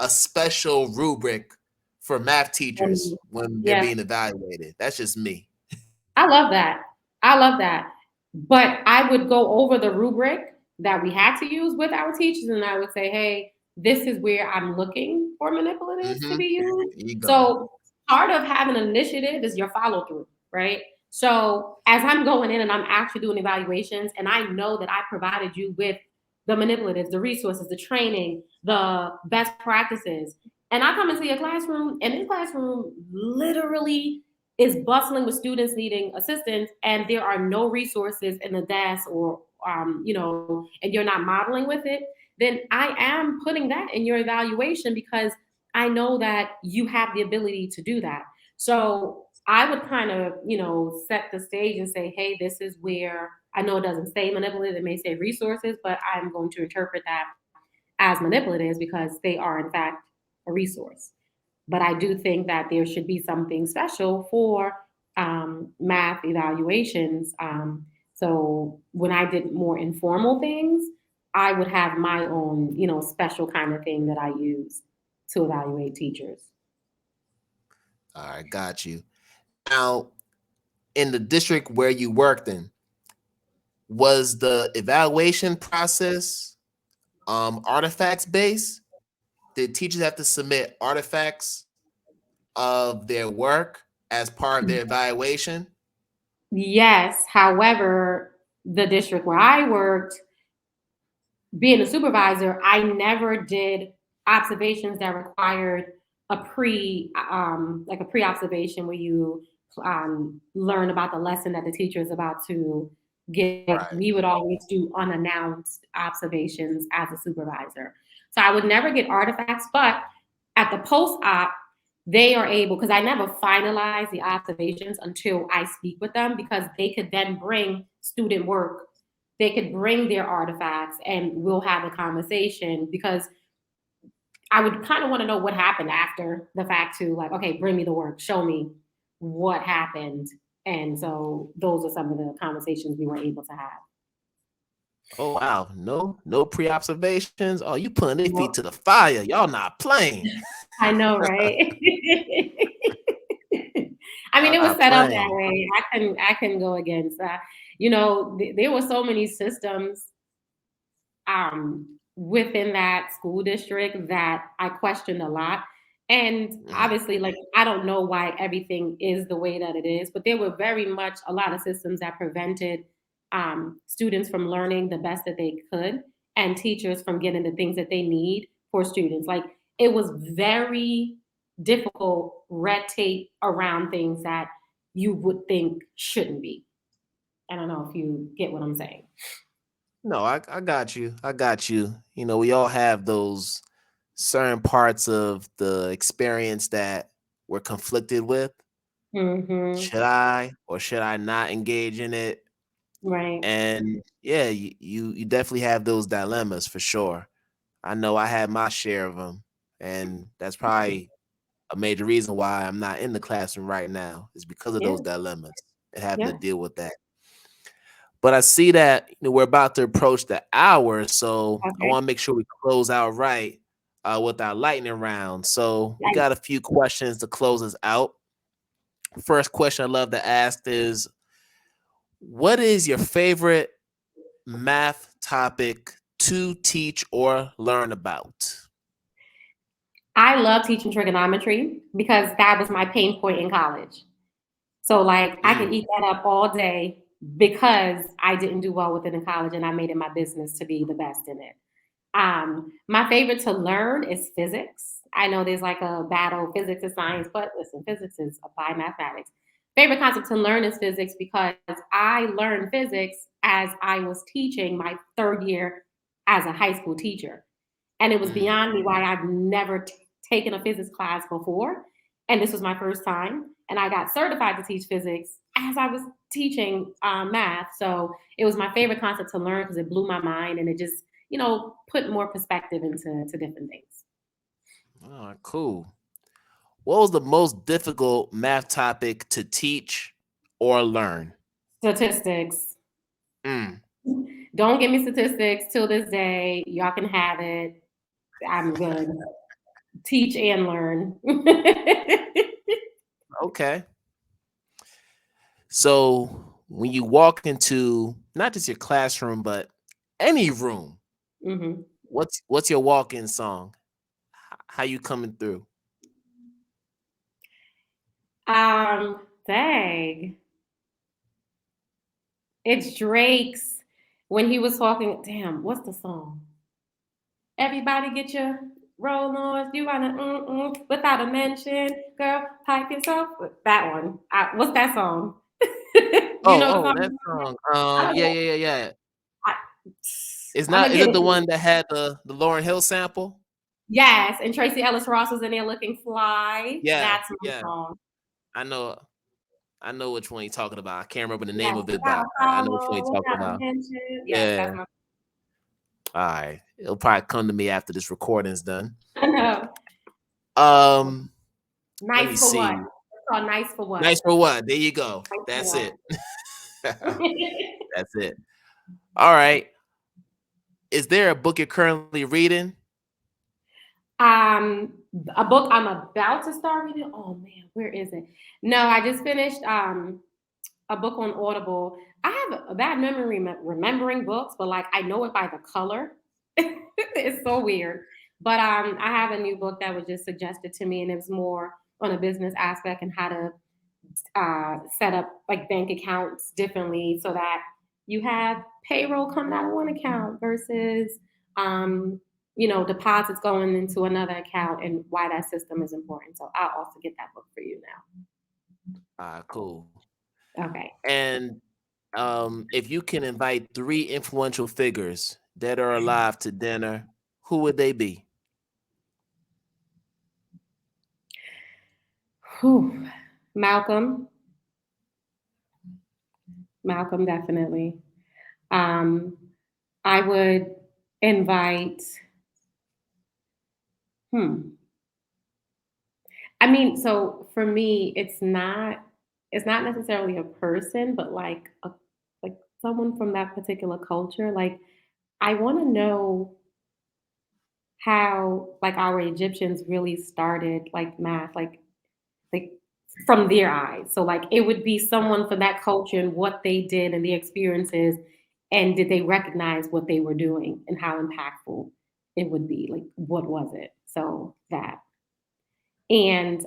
special rubric for math teachers when they're Yeah, being evaluated. That's just me. I love that. I love that. But I would go over the rubric that we had to use with our teachers, and I would say, hey, this is where I'm looking for manipulatives to be used. There you go. So part of having an initiative is your follow through, right? So as I'm going in and I'm actually doing evaluations, and I know that I provided you with the manipulatives, the resources, the training, the best practices, and I come into your classroom, and this classroom literally is bustling with students needing assistance, and there are no resources in the desk, or and you're not modeling with it, then I am putting that in your evaluation because I know that you have the ability to do that. So I would kind of, set the stage and say, hey, this is where I know it doesn't say manipulative, it may say resources, but I'm going to interpret that as manipulatives because they are, in fact, a resource. But I do think that there should be something special for math evaluations. So when I did more informal things, I would have my own, special kind of thing that I use to evaluate teachers. All right, got you. Now, in the district where you worked in, was the evaluation process artifacts based? Did teachers have to submit artifacts of their work as part of their evaluation? Yes. However, the district where I worked, being a supervisor, I never did observations that required like a pre-observation where you learn about the lesson that the teacher is about to give. Like, Right. we would always do unannounced observations as a supervisor. So I would never get artifacts, but At the post-op, they are able, because I never finalize the observations until I speak with them, because they could then bring student work. They could bring their artifacts and we'll have a conversation, because I would kind of want to know what happened after the fact too. Like, okay, bring me the work, show me what happened. And so those are some of the conversations we were able to have. Oh wow, no pre-observations. Oh, you putting their feet to the fire. Y'all not playing. I know, right? I mean, Y'all it was not set up that playing. way. I couldn't go against that. You know, there were so many systems within that school district that I questioned a lot. And Mm. obviously, like, I don't know why everything is the way that it is, but there were very much a lot of systems that prevented students from learning the best that they could, and teachers from getting the things that they need for students. Like, it was very difficult red tape around things that you would think shouldn't be. I don't know if you get what I'm saying. No, I got you. I got you. You know, we all have those certain parts of the experience that we're conflicted with. Hmm. Should I or should I not engage in it? Right. And yeah, you definitely have those dilemmas for sure. I know I had my share of them, and that's probably a major reason why I'm not in the classroom right now, is because of Yeah. those dilemmas and having to Yeah. deal with that. But I see that we're about to approach the hour, so I Okay. want to make sure we close out right with our lightning round. So we Right. got a few questions to close us out. First question I love to ask is, what is your favorite math topic to teach or learn about? I love teaching trigonometry because that was my pain point in college. So, like, I could Mm, eat that up all day because I didn't do well with it in college and I made it my business to be the best in it. My favorite to learn is physics. I know there's like a battle, physics and science, but listen, physics is applied mathematics. Favorite concept to learn is physics because I learned physics as I was teaching my third year as a high school teacher. And it was mm. beyond me why I've never taken a physics class before. And this was my first time. And I got certified to teach physics as I was teaching math. So it was my favorite concept to learn because it blew my mind and it just, put more perspective into different things. Oh, cool. What was the most difficult math topic to teach or learn? Statistics. Mm. Don't give me statistics till this day. Y'all can have it. I'm good. Teach and learn. Okay. So when you walk into not just your classroom, but any room, Hmm. what's your walk-in song? How you coming through? Dang. It's Drake's when he was talking. Damn, what's the song? Everybody get your roll on. You wanna without a mention, girl, pipe yourself. That one. What's that song? You know the Oh, song? that song. I don't Yeah, know. yeah, yeah, yeah. I, It's I'm not. gonna Is get it it. the one that had the Lauren Hill sample? Yes, and Tracy Ellis Ross was in there looking fly. Yeah, That's my yeah. song. I know. I know which one you're talking about. I can't remember the name Yes, of it, without but a I know which one follow, you're talking without a about. mention. Yes, that's Yeah. my. All right. It'll probably come to me after this recording's done. I know. Um, let Nice me for what? see. It's called Nice for what? Nice for what? There you go. Nice That's for it. what? That's it. All right. Is there a book you're currently reading? Um, a book I'm about to start reading. Oh man, where is it? No, I just finished a book on Audible. I have a bad memory remembering books, but like I know it by the color. It's so weird. But I have a new book that was just suggested to me, and it was more on a business aspect and how to set up like bank accounts differently so that you have payroll coming out of one account versus deposits going into another account, and why that system is important. So I'll also get that book for you Cool. now. Okay. And if you can invite three influential figures dead or alive to dinner, who would they be? Whew. Malcolm. Malcolm, definitely. Um, I would invite, hmm. I mean, so for me, it's not necessarily a person, but like someone from that particular culture. Like I want to know how like our Egyptians really started like math, like from their eyes. So like it would be someone from that culture and what they did and the experiences, and did they recognize what they were doing and how impactful it would be? Like what was it? So that. And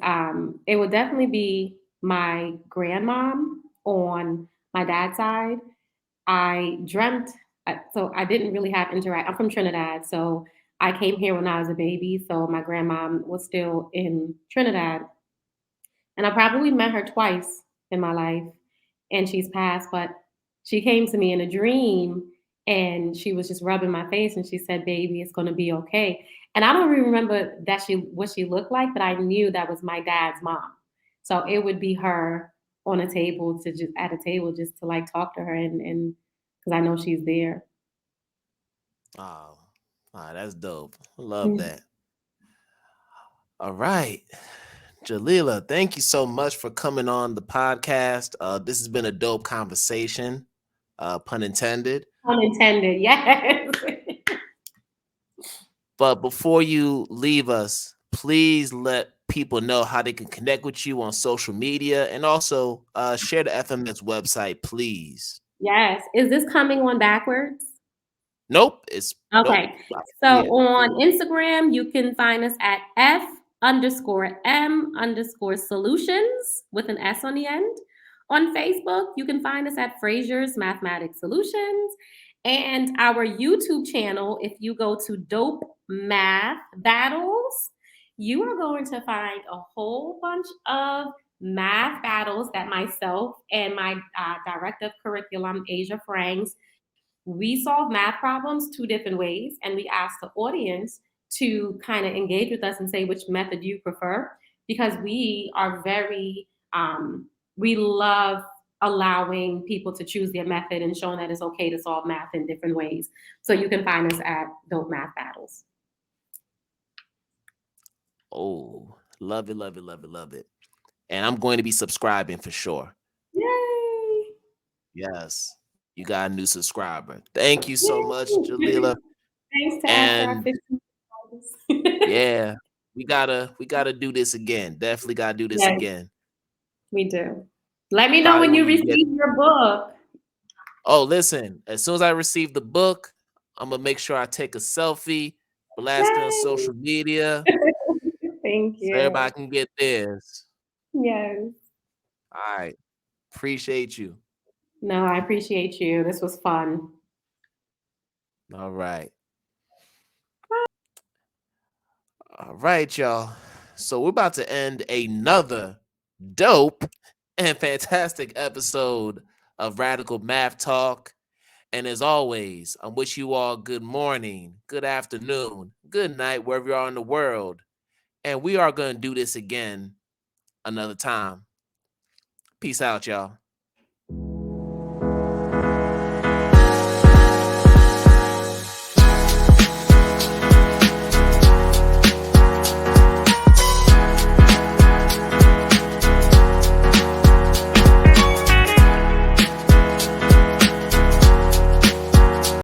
it would definitely be my grandmom on my dad's side. I dreamt, so I didn't really have interact. I'm from Trinidad, so I came here when I was a baby. So my grandmom was still in Trinidad, and I probably met her twice in my life, and she's passed. But she came to me in a dream, and she was just rubbing my face, and she said, "Baby, it's gonna be okay." And I don't even remember that she what she looked like, but I knew that was my dad's mom. So it would be her on a table to just at a table just to like talk to her and because I know she's there. Oh, that's dope. I love that. All right. Jaliyla, thank you so much for coming on the podcast. This has been a dope conversation, pun intended. Unintended, yes. But before you leave us, please let people know how they can connect with you on social media, and also share the FMS website, please. Yes. Is this coming on backwards? Nope, it's nope. Okay. So Yeah. on Instagram, you can find us at F_M_solutions with an S on the end. On Facebook, you can find us at Frasers Mathematics Solutions. And our YouTube channel, if you go to Dope Math Battles, you are going to find a whole bunch of math battles that myself and my director of curriculum, Asia Franks, we solve math problems two different ways, and we ask the audience to kind of engage with us and say which method you prefer, because we are very we love allowing people to choose their method and showing that it's okay to solve math in different ways. So you can find us at Dope Math Battles. Oh, love it, love it, love it, love it. And I'm going to be subscribing for sure. Yay! Yes, you got a new subscriber. Thank you so much, Yay! Jaliyla. Thanks, Tab, for our And 15. yeah, we gotta do this again. Definitely gotta do this Yes, again. we do. Let me know Probably when when you you get. receive your book. Oh, listen. As soon as I receive the book, I'm gonna make sure I take a selfie, blast it on Yay! social media, Thank so everybody you. can get theirs. Yes. All right. Appreciate you. No, I appreciate you. This was fun. All right. All right, y'all. So we're about to end another dope and fantastic episode of Radical Math Talk. And as always, I wish you all good morning, good afternoon, good night, wherever you are in the world. And we are going to do this again another time. Peace out, y'all.